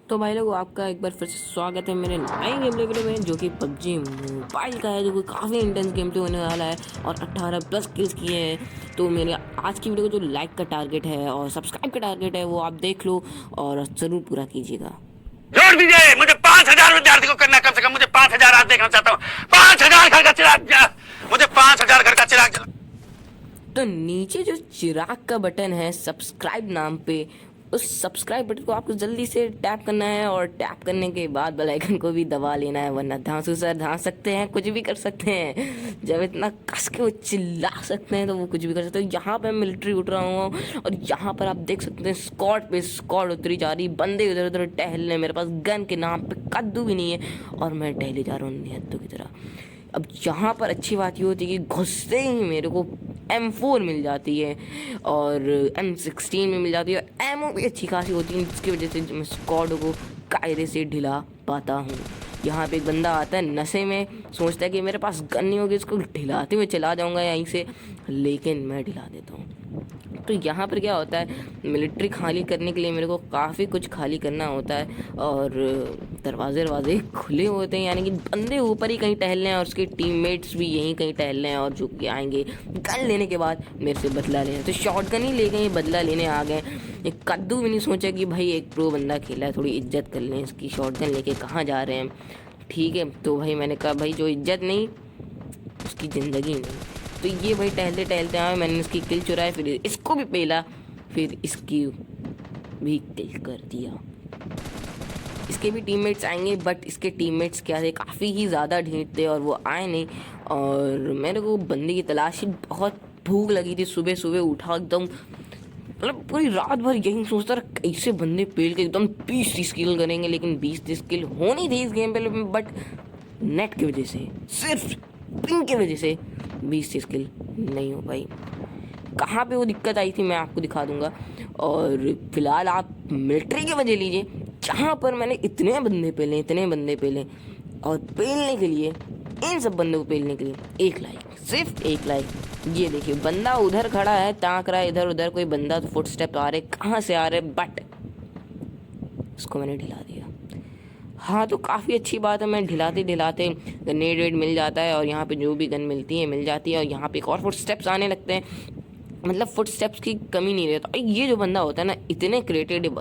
तो भाई लोग आपका एक बार फिर से स्वागत है मेरे नए गेम प्ले वीडियो में, जो कि पबजी मोबाइल का है, जो कि काफ़ी इंटेंस गेम प्ले होने वाला है और 18 प्लस किल्स किए हैं। तो मेरे आज की वीडियो को जो लाइक का टारगेट है और सब्सक्राइब का टारगेट है वो आप देख लो और ज़रूर पूरा कीजिएगा। जोड़ दीजिए। मुझे 5,000 विद्यार्थी को करना, कम से कम मुझे 5,000 आज देखना चाहता हूँ। 5,000 घर का चिराग, मुझे 5,000 घर का चिराग जला। तो नीचे जो चिराग का बटन है सब्सक्राइब नाम पे, उस सब्सक्राइब बटन को आपको जल्दी से टैप करना है और टैप करने के बाद बेल आइकन को भी दबा लेना है, वरना धांसू सर धांस सकते हैं, कुछ भी कर सकते हैं। जब इतना कस के वो चिल्ला सकते हैं तो वो कुछ भी कर सकते हैं। यहाँ पे मिलिट्री उठ रहा हूँ और यहाँ पर आप देख सकते हैं स्क्वाड पे स्क्वाड उतरी जा रही, बंदे इधर उधर टहलने, मेरे पास गन के नाम पे कद्दू भी नहीं है और मैं टहले जा रहा हूँ निहत्तों की तरह। अब यहाँ पर अच्छी बात ये होती है कि घुसते ही मेरे को M4 मिल जाती है और M16 में मिल जाती है और एमओ भी अच्छी खासी होती है, जिसकी वजह से मैं स्क्वाड को कायदे से ढिला पाता हूँ। यहाँ पे एक बंदा आता है नशे में, सोचता है कि मेरे पास गन नहीं होगी, इसको ढिलाते हुए चला जाऊँगा यहीं से, लेकिन मैं ढिला देता हूँ। तो यहाँ पर क्या होता है, मिलिट्री खाली करने के लिए मेरे को काफ़ी कुछ खाली करना होता है और दरवाजे खुले होते हैं, यानी कि बंदे ऊपर ही कहीं टहल रहे हैं और उसके टीममेट्स भी यहीं कहीं टहल रहे हैं और जो कि आएंगे गन लेने के बाद मेरे से बदला लेने। तो शॉटगन ही ले गए, बदला लेने आ गए। एक कद्दू भी नहीं सोचा कि भाई एक प्रो बंदा खेला है, थोड़ी इज्जत कर लें इसकी, शॉटगन लेके कहाँ जा रहे हैं। ठीक है, तो भाई मैंने कहा भाई जो इज्जत नहीं उसकी ज़िंदगी नहीं। तो ये भाई टहलते टहलते आए, मैंने इसकी किल चुराई, फिर इसको भी पेला, फिर इसकी भी किल कर दिया। इसके भी टीममेट्स आएंगे, बट इसके टीममेट्स क्या थे, काफ़ी ही ज़्यादा ढीठ थे और वो आए नहीं। और मेरे को बंदे की तलाश ही, बहुत भूख लगी थी, सुबह सुबह उठा एकदम, मतलब पूरी रात भर यही सोचता रहा कैसे बंदे पेल के एकदम 20-30 किल करेंगे, लेकिन 20-30 किल होनी थी इस गेम पे, बट नेट की वजह से, सिर्फ पिंग की वजह से 20-30 किल नहीं हो पाई। कहाँ पे वो दिक्कत आई थी मैं आपको दिखा दूंगा। और फिलहाल आप मिलिट्री की वजह लीजिए, जहाँ पर मैंने इतने बंदे पेले और पेलने के लिए, इन सब बंदों को पेलने के लिए 1 लाइक, सिर्फ 1 लाइक। ये देखिए बंदा उधर खड़ा है, ताक रहा है इधर उधर, कोई बंदा तो फुटस्टेप आ रहे, कहाँ से आ रहे, बट इसको मैंने ढिला दिया। हाँ, तो काफ़ी अच्छी बात है, मैं ढिलाते ढिलाते ग्रेनेड वेड मिल जाता है और यहाँ पे जो भी गन मिलती है मिल जाती है और यहाँ पे एक और फुटस्टेप्स आने लगते हैं, मतलब फुटस्टेप्स की कमी नहीं रहता। और ये जो बंदा होता है ना, इतने क्रिएटिव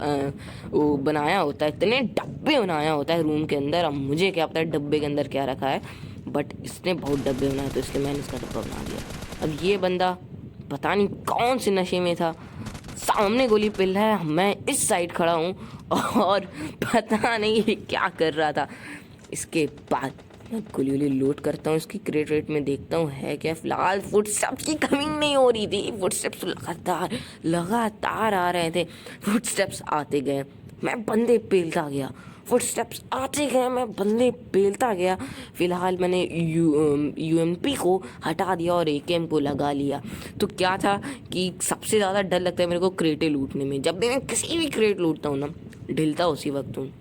वो बनाया होता है, इतने डब्बे बनाया होता है रूम के अंदर। अब मुझे क्या पता है डब्बे के अंदर क्या रखा है, बट इसने बहुत डब्बे बनाए तो इसलिए मैंने इसका डब्बा बना दिया। अब ये बंदा पता नहीं कौन से नशे में था, सामने गोली पिल रहा है, मैं इस साइड खड़ा हूँ और पता नहीं ये क्या कर रहा था। इसके बाद मैं गोली वोली लोड करता हूँ, इसकी क्रेट रेट में देखता हूँ है क्या। फिलहाल फुटस्टेप्स की कमी नहीं हो रही थी, फुटस्टेप्स लगातार आ रहे थे। फुटस्टेप्स आते गए, मैं बंदे पेलता गया, फुटस्टेप्स आते गए, मैं बंदे पेलता गया। फिलहाल मैंने यूएमपी को हटा दिया और एकेएम को लगा लिया। तो क्या था कि सबसे ज़्यादा डर लगता है मेरे को क्रेटे लूटने में। जब भी मैं किसी भी क्रेट लूटता हूँ ना, ढिलता उसी वक्त हूँ।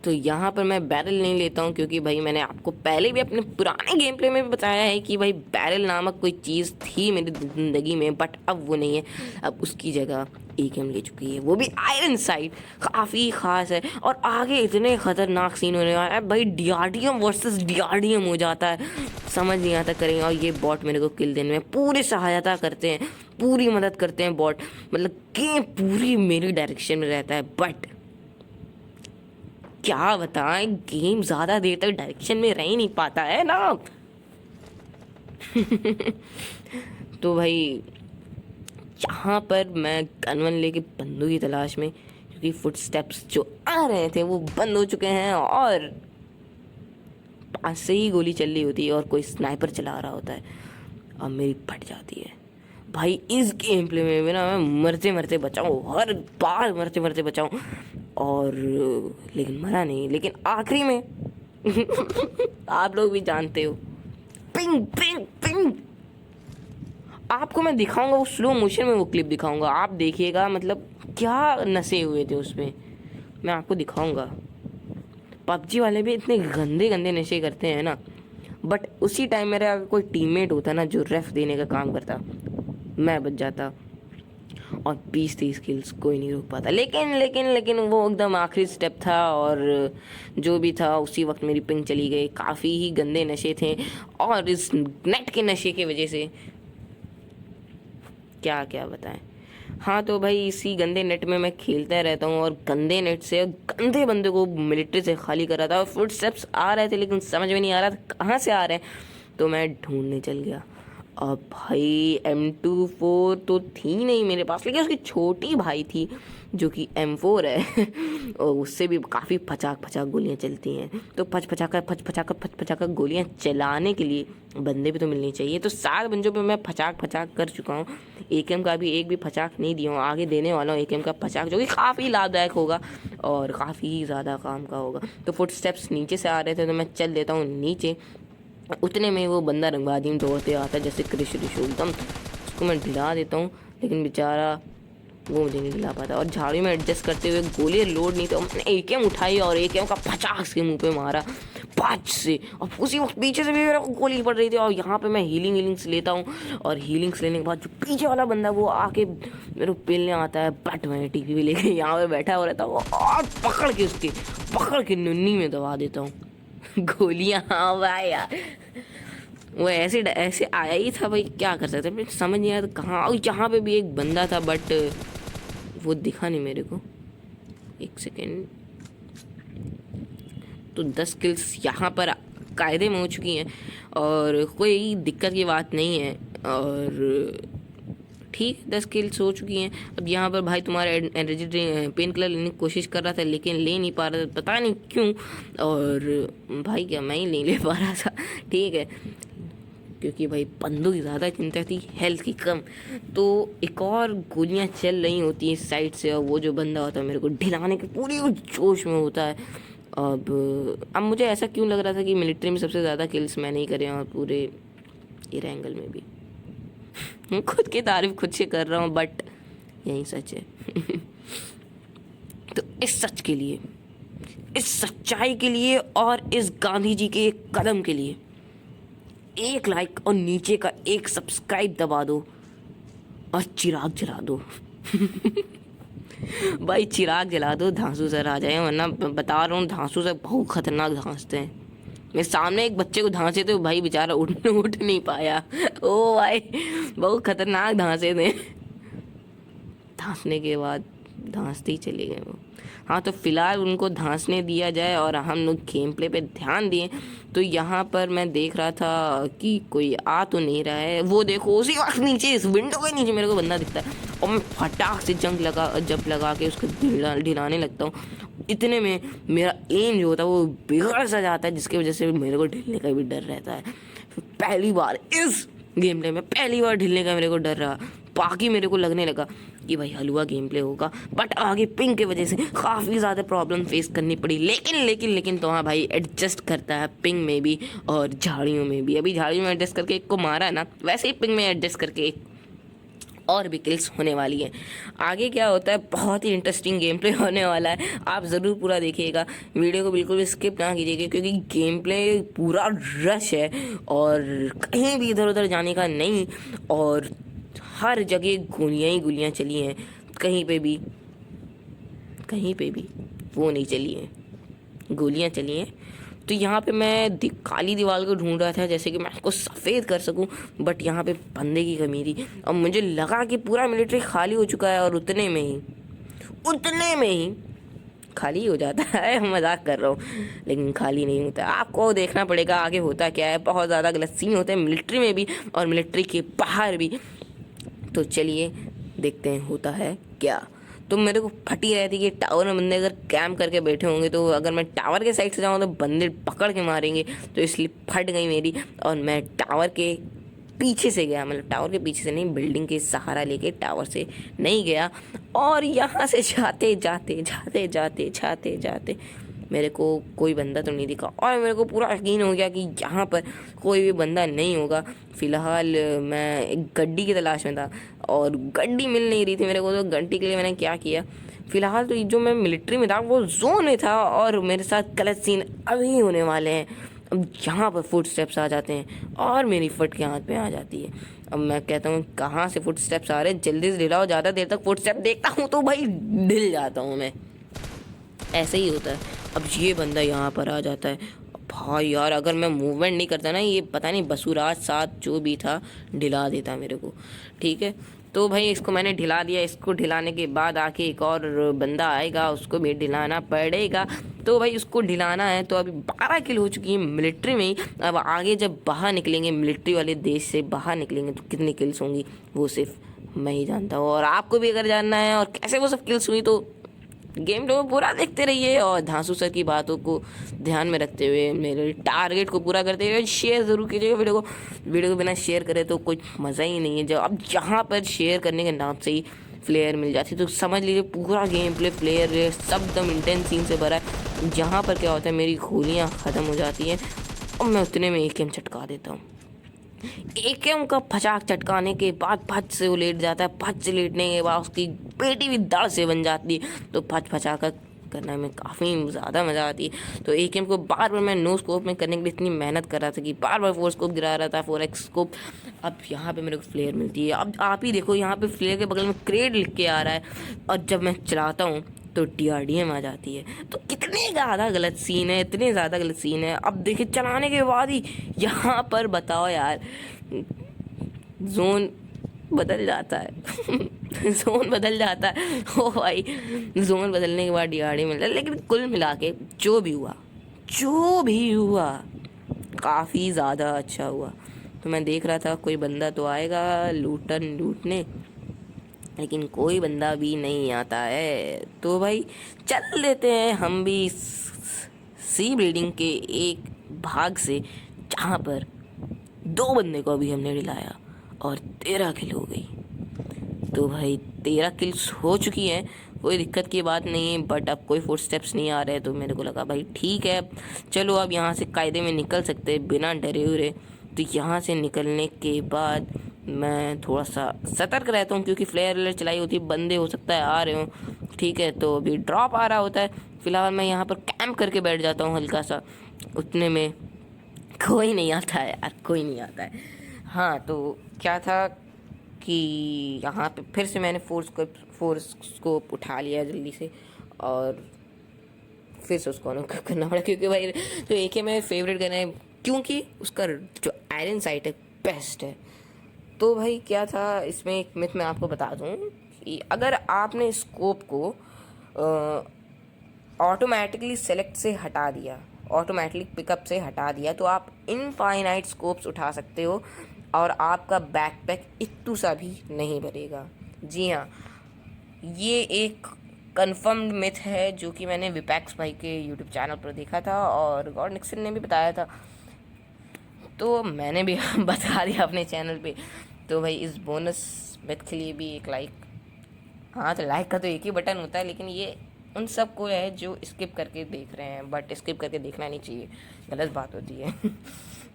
तो यहाँ पर मैं बैरल नहीं लेता हूँ, क्योंकि भाई मैंने आपको पहले भी अपने पुराने गेम प्ले में भी बताया है कि भाई बैरल नामक कोई चीज़ थी मेरी ज़िंदगी में, बट अब वो नहीं है। अब उसकी जगह एकेएम ले चुकी है, वो भी आयरन साइट, काफ़ी ख़ास है। और आगे इतने ख़तरनाक सीन होने वाला है भाई, डीआरडीएम वर्सेस डीआरडीएम हो जाता है, समझ नहीं आता करेंगे। और ये बॉट मेरे को किल देने में पूरी सहायता करते हैं, पूरी मदद करते हैं बॉट, मतलब गेम पूरी मेरी डायरेक्शन में रहता है। बट क्या बताएं, गेम ज़्यादा देर तक डायरेक्शन में रह ही नहीं पाता है ना। तो भाई यहाँ पर मैं गन लेके बंदूक की तलाश में, क्योंकि फुटस्टेप्स जो आ रहे थे वो बंद हो चुके हैं और पास से ही गोली चल रही होती है और कोई स्नाइपर चला रहा होता है। अब मेरी फट जाती है भाई। इस गेम प्ले में भी ना मैं मरते मरते बचाऊँ, हर बार मरते मरते बचाऊँ, और लेकिन मरा नहीं। लेकिन आखिरी में आप लोग भी जानते हो, पिंग पिंग पिंग, आपको मैं दिखाऊंगा, वो स्लो मोशन में वो क्लिप दिखाऊंगा, आप देखिएगा, मतलब क्या नशे हुए थे उसमें, मैं आपको दिखाऊंगा। पबजी वाले भी इतने गंदे गंदे नशे करते हैं ना, बट उसी टाइम मेरा कोई टीममेट होता ना जो रेफ देने का काम करता, मैं बच जाता। और 20-30 किल्स कोई नहीं रोक पाता। लेकिन वो एकदम आखिरी स्टेप था और जो भी था उसी वक्त मेरी पिंग चली गई। काफ़ी ही गंदे नशे थे और इस नेट के नशे की वजह से क्या क्या बताएं। हाँ तो भाई इसी गंदे नेट में मैं खेलता रहता हूँ और गंदे नेट से गंदे बंदे को मिलिट्री से खाली कर रहा था और फुट स्टेप्स आ रहे थे लेकिन समझ में नहीं आ रहा था कहाँ से आ रहे हैं, तो मैं ढूंढने चल गया। अब भाई M24 तो थी नहीं मेरे पास, लेकिन उसकी छोटी भाई थी जो कि M4 है और उससे भी काफ़ी फचाक गोलियां चलती हैं। तो फच गोलियां चलाने के लिए बंदे भी तो मिलने चाहिए। तो 7 बंदों पे मैं फचाक कर चुका हूँ। AKM का भी एक भी फचाक नहीं दिया हूँ, आगे देने वाला हूँ AKM का फचाक, जो कि काफ़ी लाभदायक होगा और काफ़ी ज़्यादा काम का होगा। तो फुट स्टेप्स नीचे से आ रहे थे तो मैं चल देता हूँ नीचे। उतने में वो बंदा रंगबाजी में दौड़ते आता है जैसे क्रिश एकदम, उसको मैं ढिला देता हूँ लेकिन बेचारा वो मुझे नहीं ढिला पाता। और झाड़ी में एडजस्ट करते हुए गोली लोड नहीं थे, मैंने AKM उठाई और AKM का 50 के मुंह पे मारा 5 से, और उसी वक्त पीछे से भी मेरे को गोली पड़ रही थी। और यहाँ पे मैं हीलिंग्स लेता हूँ और हीलिंग्स लेने के बाद जो पीछे वाला बंदा वो आके मेरे को पेलने आता है, बट मैं TP भी लेके यहाँ पे बैठा हो रहता हूँ और पकड़ के नुन्नी में दबा देता हूँ गोलियां। हाँ भाई यार वो ऐसे आया ही था भाई, क्या कर सकते हैं, समझ नहीं आया था कहाँ। और यहाँ पे भी एक बंदा था बट वो दिखा नहीं मेरे को। एक सेकेंड, तो 10 किल्स यहाँ पर कायदे में हो चुकी हैं और कोई दिक्कत की बात नहीं है और ठीक 10 किल्स हो चुकी हैं। अब यहाँ पर भाई तुम्हारा एनर्जी पेन किलर लेने की कोशिश कर रहा था लेकिन ले नहीं पा रहा था, पता नहीं क्यों। और भाई क्या मैं ही नहीं ले पा रहा था, ठीक है, क्योंकि भाई बंदों की ज़्यादा चिंता थी, हेल्थ की कम। तो एक और गोलियां चल रही होती हैं इस साइड से और वो जो बंदा होता है मेरे को ढिलाने के पूरी जोश में होता है। अब मुझे ऐसा क्यों लग रहा था कि मिलिट्री में सबसे ज़्यादा किल्स मैंने ही करे और पूरे एंगल में भी खुद की तारीफ खुद से कर रहा हूँ बट यही सच है। तो इस सच के लिए, इस सच्चाई के लिए और इस गांधी जी के एक कदम के लिए एक लाइक और नीचे का एक सब्सक्राइब दबा दो और चिराग जला दो भाई चिराग जला दो, धांसू सर आ जाए, वरना बता रहा हूँ धांसू सर बहुत खतरनाक धांसते हैं। मेरे सामने एक बच्चे को धांसे थे भाई, बेचारा उठ नहीं पाया। ओ भाई बहुत खतरनाक धांसे थे, धांसने के बाद धांसते ही चले गए वो। हाँ तो फिलहाल उनको धांसने दिया जाए और हम लोग गेम प्ले पे ध्यान दिए। तो यहाँ पर मैं देख रहा था कि कोई आ तो नहीं रहा है, वो देखो उसी वक्त नीचे इस विंडो के नीचे मेरे को बंदा दिखता है और मैं फटाक से जंप लगा के उसको ढिलाने लगता हूँ। इतने में मेरा एम जो होता है वो बिगड़ सा जाता है, जिसकी वजह से मेरे को ढिलने का भी डर रहता है। पहली बार इस गेम प्ले में ढिलने का मेरे को डर रहा, बाकी मेरे को लगने लगा कि भाई हलवा गेम प्ले होगा, बट आगे पिंग की वजह से काफ़ी ज़्यादा प्रॉब्लम फेस करनी पड़ी। लेकिन तो हाँ भाई एडजस्ट करता है पिंग में भी और झाड़ियों में भी। अभी झाड़ियों में एडजस्ट करके एक को मारा ना, वैसे ही पिंग में एडजस्ट करके एक और भी किल्स होने वाली है। आगे क्या होता है बहुत ही इंटरेस्टिंग गेम प्ले होने वाला है, आप ज़रूर पूरा देखिएगा, वीडियो को बिल्कुल भी स्किप ना कीजिएगा क्योंकि गेम प्ले पूरा रश है और कहीं भी इधर उधर जाने का नहीं, और हर जगह गोलियां ही गोलियां चली हैं, कहीं पे भी वो नहीं चली हैं, गोलियां चली हैं। तो यहाँ पे मैं काली दीवार को ढूंढ रहा था जैसे कि मैं उसको सफ़ेद कर सकूं, बट यहाँ पे बंदे की कमी थी और मुझे लगा कि पूरा मिलिट्री खाली हो चुका है और उतने में ही खाली हो जाता है। मजाक कर रहा हूँ, लेकिन खाली नहीं होता, आपको देखना पड़ेगा आगे होता क्या है। बहुत ज़्यादा गलत सीन होते हैं मिलिट्री में भी और मिलिट्री के बाहर भी। तो चलिए देखते हैं होता है क्या। तो मेरे को फटी रहती कि टावर में बंदे अगर कैम्प करके बैठे होंगे तो अगर मैं टावर के साइड से जाऊँ तो बंदे पकड़ के मारेंगे, तो इसलिए फट गई मेरी और मैं टावर के पीछे से गया, मतलब टावर के पीछे से नहीं, बिल्डिंग के सहारा लेके टावर से नहीं गया। और यहाँ से जाते जाते मेरे को कोई बंदा तो नहीं दिखा और मेरे को पूरा यकीन हो गया कि यहाँ पर कोई भी बंदा नहीं होगा। फ़िलहाल मैं एक गड्डी की तलाश में था और गड्डी मिल नहीं रही थी मेरे को, तो गड्डी के लिए मैंने क्या किया, फ़िलहाल तो जो मैं मिलिट्री में था वो जोन में था और मेरे साथ गलत सीन अभी होने वाले हैं। अब यहाँ पर फुट स्टेप्स आ जाते हैं और मेरी फट के हाथ पे आ जाती है। अब मैं कहता हूँ कहाँ से फुट स्टेप्स आ रहे हैं, जल्दी से ढिलाओ। ज़्यादा देर तक फुट स्टेप देखता हूँ तो भाई ढिल जाता हूँ मैं, ऐसे ही होता है। अब ये बंदा यहाँ पर आ जाता है। भाई यार अगर मैं मूवमेंट नहीं करता ना, ये पता नहीं बसुराज साथ जो भी था ढिला देता मेरे को। ठीक है, तो भाई इसको मैंने ढिला दिया। इसको ढिलाने के बाद आके एक और बंदा आएगा, उसको भी ढिलाना पड़ेगा। तो भाई उसको ढिलाना है। तो अभी 12 किल हो चुकी है मिलिट्री में ही। अब आगे जब बाहर निकलेंगे, मिलिट्री वाले देश से बाहर निकलेंगे, तो कितनी किल्स होंगी वो सिर्फ मैं ही जानता हूँ। और आपको भी अगर जानना है और कैसे वो सब किल्स हुई, तो गेम को पूरा देखते रहिए और धांसू सर की बातों को ध्यान में रखते हुए मेरे टारगेट को पूरा करते हुए शेयर ज़रूर कीजिएगा वीडियो को बिना शेयर करे तो कुछ मज़ा ही नहीं है। जब अब यहाँ पर शेयर करने के नाम से ही फ्लेयर मिल जाती है, तो समझ लीजिए पूरा गेम प्ले फ्लेयर सब दम इंटेंस सीन से भरा है। जहाँ पर क्या होता है, मेरी गोलियाँ ख़त्म हो जाती हैं और मैं उतने में एक गेम चटका देता हूँ। एकेएम का फचाक चटकाने के बाद फच से वो लेट जाता है। फच से लेटने के बाद उसकी पेटी भी दड़ से बन जाती है। तो फच फचाका करने में काफ़ी ज़्यादा मज़ा आती है। तो एकेएम को बार बार मैं नो स्कोप में करने के लिए इतनी मेहनत कर रहा था कि बार बार 4 स्कोप गिरा रहा था, 4x स्कोप। अब यहाँ पे मेरे को फ्लेयर मिलती है। अब आप ही देखो, यहाँ पे फ्लेयर के बगल में क्रेड लिख के आ रहा है और जब मैं चलाता हूँ तो DRDM आ जाती है। तो कितने ज़्यादा गलत सीन है, इतने ज़्यादा गलत सीन है। अब देखिए चलाने के बाद ही यहाँ पर बताओ यार, जोन बदल जाता है जोन बदल जाता है। ओ भाई, जोन बदलने के बाद DRDM मिलता है। लेकिन कुल मिला के जो भी हुआ काफ़ी ज़्यादा अच्छा हुआ। तो मैं देख रहा था कोई बंदा तो आएगा लूटने, लेकिन कोई बंदा भी नहीं आता है। तो भाई चल लेते हैं हम भी सी बिल्डिंग के एक भाग से, जहाँ पर 2 बंदे को अभी हमने दिलाया और 13 किल हो गई। तो भाई 13 किल्स हो चुकी हैं, कोई दिक्कत की बात नहीं है। बट अब कोई फुट स्टेप्स नहीं आ रहे, तो मेरे को लगा भाई ठीक है चलो अब यहाँ से कायदे में निकल सकते हैं बिना डरे हुए। तो यहाँ से निकलने के बाद मैं थोड़ा सा सतर्क रहता हूँ, क्योंकि फ्लेयर चलाई होती है, बंदे हो सकता है आ रहे हो। ठीक है, तो अभी ड्रॉप आ रहा होता है। फिलहाल मैं यहाँ पर कैंप करके बैठ जाता हूँ हल्का सा। उतने में कोई नहीं आता है यार, कोई नहीं आता है। हाँ, तो क्या था कि यहाँ पे फिर से मैंने फोर स्कोप उठा लिया जल्दी से और फिर से उसको अनलॉक करना पड़ा, क्योंकि भाई तो एक ही मेरा फेवरेट गन है, क्योंकि उसका जो आयरन साइट है बेस्ट है। तो भाई क्या था इसमें, एक मिथ मैं आपको बता दूं कि अगर आपने स्कोप को ऑटोमेटिकली सेलेक्ट से हटा दिया, ऑटोमेटिक पिकअप से हटा दिया, तो आप इनफाइनाइट स्कोप्स उठा सकते हो और आपका बैकपैक इतू सा भी नहीं भरेगा। जी हाँ, ये एक कंफर्म्ड मिथ है जो कि मैंने विपैक्स भाई के यूट्यूब चैनल पर देखा था और गॉड निक्सन ने भी बताया था, तो मैंने भी बता दिया अपने चैनल पे। तो भाई इस बोनस मिथ के लिए भी एक लाइक, हाँ तो लाइक का तो एक ही बटन होता है, लेकिन ये उन सब को है जो स्किप करके देख रहे हैं, बट स्किप करके देखना नहीं चाहिए, गलत बात होती है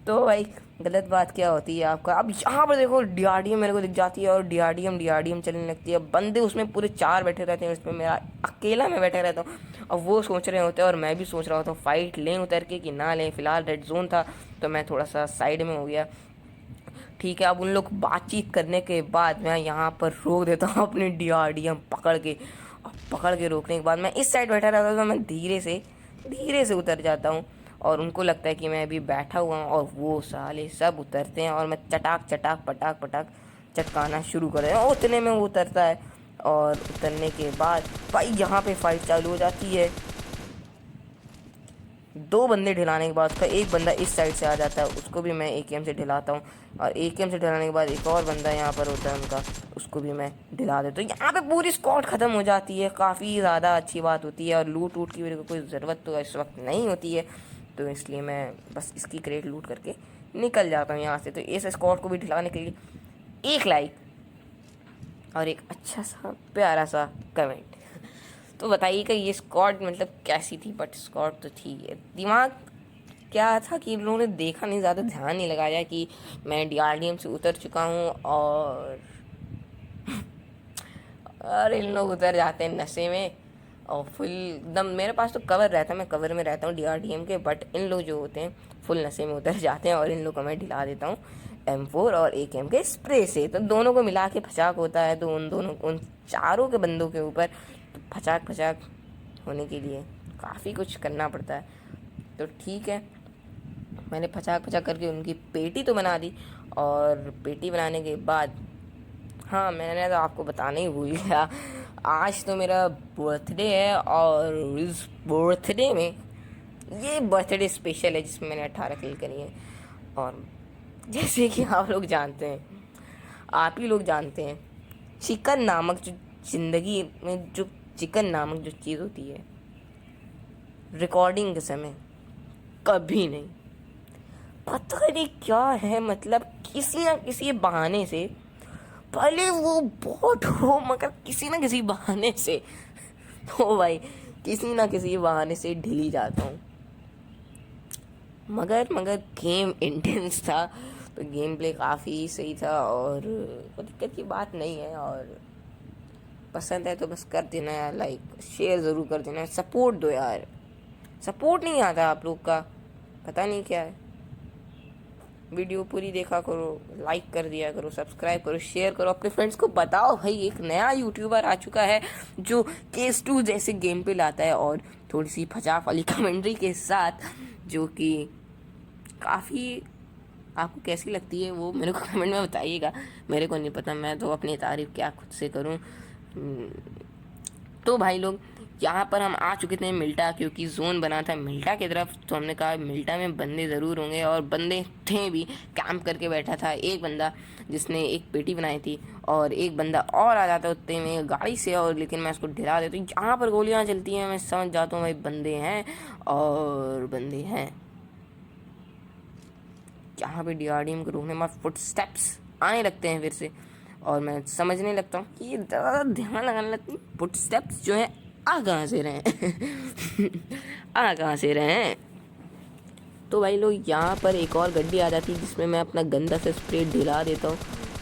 तो भाई गलत बात क्या होती है आपका, अब यहाँ पर देखो DRDM मेरे को दिख जाती है और DRDM चलने लगती है। बंदे उसमें पूरे 4 बैठे रहते हैं, उसमें मेरा अकेला मैं बैठा रहता हूँ और वो सोच रहे होते हैं और मैं भी सोच रहा होता हूँ फाइट लें उतर के कि ना लें। फिलहाल रेड जोन था तो मैं थोड़ा सा साइड में हो गया। ठीक है, अब उन लोग बातचीत करने के बाद मैं यहाँ पर रोक देता हूँ अपनी DRDM पकड़ के रोकने के बाद मैं इस साइड बैठा रहता हूँ, तो मैं धीरे से उतर जाता हूँ और उनको लगता है कि मैं अभी बैठा हुआ हूँ और वो साले सब उतरते हैं और मैं चटाक पटाक चटकाना शुरू कर देता हूँ। उतने में वो उतरता है और उतरने के बाद भाई यहाँ पे फाइट चालू हो जाती है। 2 बंदे ढिलाने के बाद उसका एक बंदा इस साइड से आ जाता है, उसको भी मैं AKM से ढिलाता हूँ और AKM से ढिलाने के बाद एक और बंदा यहाँ पर होता है उनका, उसको भी मैं ढिला देता हूँ। यहाँ पे पूरी स्क्वाड ख़त्म हो जाती है, काफ़ी ज़्यादा अच्छी बात होती है और लूट की मेरे को कोई ज़रूरत तो इस वक्त नहीं होती है, तो इसलिए मैं बस इसकी क्रेट लूट करके निकल जाता हूँ यहाँ से। तो इस स्क्वाड को भी ढिलाने के लिए एक लाइक और एक अच्छा सा प्यारा सा कमेंट। तो बताइएगा ये स्क्वाड मतलब कैसी थी, बट स्क्वाड तो थी। दिमाग क्या था कि इन लोगों ने देखा नहीं, ज़्यादा ध्यान नहीं लगाया कि मैं DRDM से उतर चुका हूँ और इन लोग उतर जाते हैं नशे में और फुल एकदम, मेरे पास तो कवर रहता है, मैं कवर में रहता हूँ DRDM के, बट इन लोग जो होते हैं फुल नशे में उतर जाते हैं और इन लोग को मैं ढिला देता हूँ। M4 और AKM के स्प्रे से। तो दोनों को मिला के फचाक होता है। तो उन चारों के बंदों के ऊपर तो फचाक होने के लिए काफ़ी कुछ करना पड़ता है। तो ठीक है, मैंने फचाक करके उनकी पेटी तो बना दी। और पेटी बनाने के बाद हाँ, मैंने तो आपको बताना ही भूल गया, आज तो मेरा बर्थडे है। और इस बर्थडे में ये बर्थडे स्पेशल है जिसमें मैंने 18 किल करी है। और जैसे कि आप लोग जानते हैं, आप ही लोग जानते हैं, चिकन नामक जो ज़िंदगी में जो चिकन नामक जो चीज़ होती है, रिकॉर्डिंग के समय कभी नहीं, पता नहीं क्या है, मतलब किसी ना किसी बहाने से, भले वो बहुत हो मगर किसी ना किसी बहाने से तो भाई किसी ना किसी बहाने से ढिल ही जाता हूँ। मगर गेम इंटेंस था, तो गेम प्ले काफ़ी सही था और कोई दिक्कत की बात नहीं है। और पसंद है तो बस कर देना यार, लाइक शेयर ज़रूर कर देना, सपोर्ट दो यार। सपोर्ट नहीं आता आप लोग का, पता नहीं क्या है। वीडियो पूरी देखा करो, लाइक कर दिया करो, सब्सक्राइब करो, शेयर करो, अपने फ्रेंड्स को बताओ भाई एक नया यूट्यूबर आ चुका है जो केस 2 जैसे गेम पे लाता है और थोड़ी सी फजाक वाली कमेंट्री के साथ, जो कि काफ़ी आपको कैसी लगती है वो मेरे को कमेंट में बताइएगा। मेरे को नहीं पता, मैं तो अपनी तारीफ़ क्या खुद से करूं। तो भाई लोग, यहाँ पर हम आ चुके थे मिल्टा, क्योंकि जोन बना था मिल्टा की तरफ। तो हमने कहा मिल्टा में बंदे ज़रूर होंगे, और बंदे थे भी। कैंप करके बैठा था एक बंदा जिसने एक पेटी बनाई थी, और एक बंदा और आ जाता उतने में गाड़ी से, और लेकिन मैं उसको ढिला देता हूँ। यहाँ पर गोलियाँ चलती हैं, मैं समझ जाता हूँ भाई बंदे हैं और बंदे हैं। यहाँ पे DRDM को रोकने बाद फुटस्टेप्स आने लगते हैं फिर से, और मैं समझने लगता हूँ कि ज़्यादा ध्यान लगाने लगती हूँ फुटस्टेप्स जो है आ कहाँ से रहे हैं आ कहाँ से रहे हैं। तो भाई लोग, यहाँ पर एक और गड्डी आ जाती है जिसमें मैं अपना गंदा से स्प्रे ढिला देता हूँ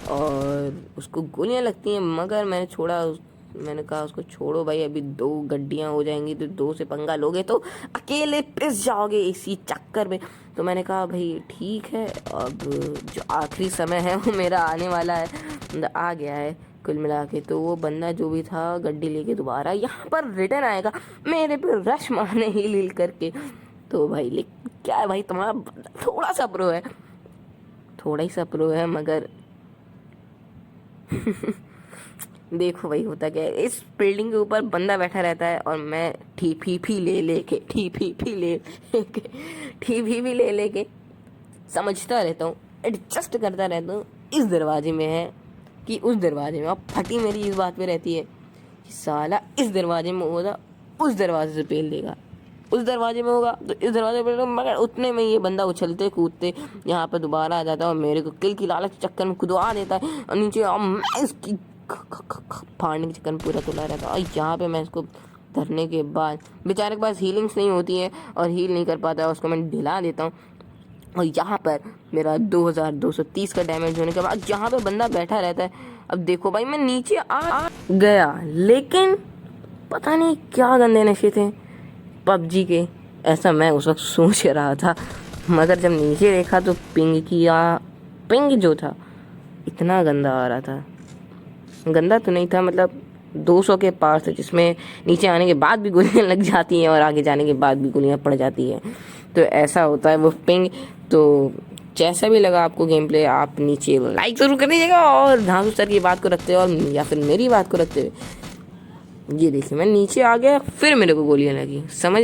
और उसको गोलियाँ लगती हैं, मगर मैंने कहा उसको छोड़ो भाई, अभी 2 गड्डियाँ हो जाएंगी तो 2 से पंगा लोगे तो अकेले पिस जाओगे इसी चक्कर में। तो मैंने कहा भाई ठीक है, अब जो आखिरी समय है वो मेरा आने वाला है, आ गया है कुल मिला के। तो वो बंदा जो भी था गड्डी लेके दोबारा यहाँ पर रिटर्न आएगा मेरे पे रश मारने हिल करके। तो भाई क्या है भाई, तुम्हारा थोड़ा सा प्रो है, थोड़ा ही सा प्रो है, मगर देखो भाई होता क्या है, इस बिल्डिंग के ऊपर बंदा बैठा रहता है और मैं ठीपी ले लेके समझता रहता हूँ, एडजस्ट करता रहता हूँ, इस दरवाजे में है कि उस दरवाजे में। अब फटी मेरी इस बात पे रहती है कि साला इस दरवाजे में होगा उस दरवाजे से पेल देगा, उस दरवाजे में होगा तो इस दरवाजे पे, मगर उतने में ये बंदा उछलते कूदते यहाँ पर दोबारा आ जाता है और मेरे को किल की लालच के चक्कर में कुदवा देता है और नीचे मैं इसकी फाड़ने के चक्कर में पूरा तुला रहता है। और यहाँ पे मैं इसको धरने के बाद बेचारे के पास हीलिंग्स नहीं होती है और हील नहीं कर पाता है, उसको मैं ढिला देता हूँ। और यहाँ पर मेरा 2230 का डैमेज होने के बाद जहाँ पे बंदा बैठा रहता है, अब देखो भाई मैं नीचे आ गया, लेकिन पता नहीं क्या गंदे नशे थे PUBG के, ऐसा मैं उस वक्त सोच रहा था। मगर जब नीचे देखा तो पिंग जो था इतना गंदा आ रहा था, गंदा तो नहीं था, मतलब 200 के पार था, जिसमें नीचे आने के बाद भी गोलियां लग जाती हैं और आगे जाने के बाद भी गोलियां पड़ जाती हैं। तो ऐसा होता है वो पिंग। तो जैसा भी लगा आपको गेम प्ले, आप नीचे लाइक ज़रूर कर दीजिएगा, और धांसू सर की बात को रखते हुए और या फिर मेरी बात को रखते हुए, ये देखिए मैं नीचे आ गया फिर मेरे को गोलियां लगी, समझ